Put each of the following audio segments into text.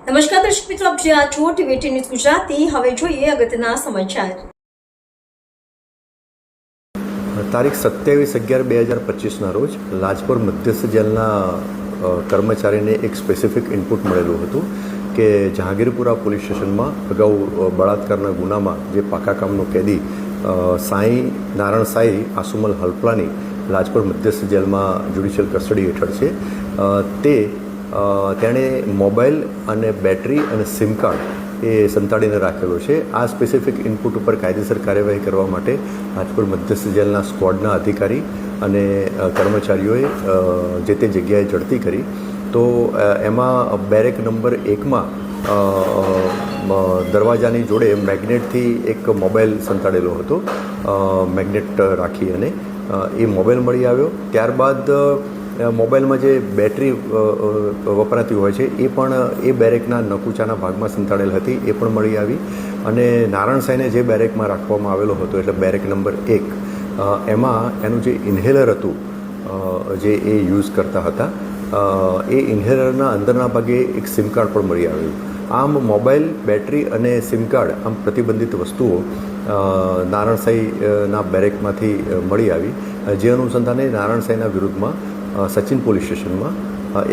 નમસ્કાર દર્શક મિત્રો, આપ જોઈ છો ટીવી ન્યૂઝ ગુજરાતી. હવે જોઈએ અગત્યના સમાચાર. તારીખ 27/11/2025ના રોજ લાજપોર મધ્યસ્થ જેલના કર્મચારીને એક સ્પેસિફિક ઇનપુટ મળેલું હતું કે જહાંગીરપુરા પોલીસ સ્ટેશનમાં અગાઉ બળાત્કારના ગુનામાં જે પાકા કામનો કેદી નારણ સાઈ આસુમલ હલપલાની લાજપોર મધ્યસ્થ જેલમાં જ્યુડિશિયલ કસ્ટડી હેઠળ છે. તેણે મોબાઈલ અને બેટરી અને સિમ કાર્ડ એ સંતાડીને રાખેલો છે. આ સ્પેસિફિક ઇનપુટ ઉપર કાયદેસર કાર્યવાહી કરવા માટે લાજપોર મધ્યસ્થ જેલના સ્ક્વોડના અધિકારી અને કર્મચારીઓએ જે તે જગ્યાએ ઝડપી કરી. તો એમાં બેરેક નંબર 1માં દરવાજાની જોડે મેગ્નેટથી એક મોબાઈલ સંતાડેલો હતો. મેગ્નેટ રાખી અને એ મોબાઈલ મળી આવ્યો. ત્યારબાદ મોબાઈલમાં જે બેટરી વપરાતી હોય છે એ પણ એ બેરેકના નકુચાના ભાગમાં સંતાડેલ હતી, એ પણ મળી આવી. અને નારણ સાઈને જે બેરેકમાં રાખવામાં આવેલો હતો એટલે બેરેક નંબર 1 એમાં એનું જે ઇન્હેલર હતું જે એ યુઝ કરતા હતા એ ઇન્હેલરના અંદરના ભાગે એક સિમ કાર્ડ પણ મળી આવ્યું. આમ મોબાઈલ, બેટરી અને સિમ કાર્ડ આમ પ્રતિબંધિત વસ્તુઓ નારણસાઈના બેરેકમાંથી મળી આવી. જે અનુસંધાને નારણસાઈના વિરુદ્ધમાં સચિન પોલીસ સ્ટેશનમાં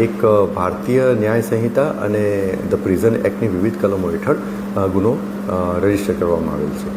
એક ભારતીય ન્યાય સંહિતા અને ધ પ્રિઝન એક્ટની વિવિધ કલમો હેઠળ ગુનો રજીસ્ટર કરવામાં આવેલ છે.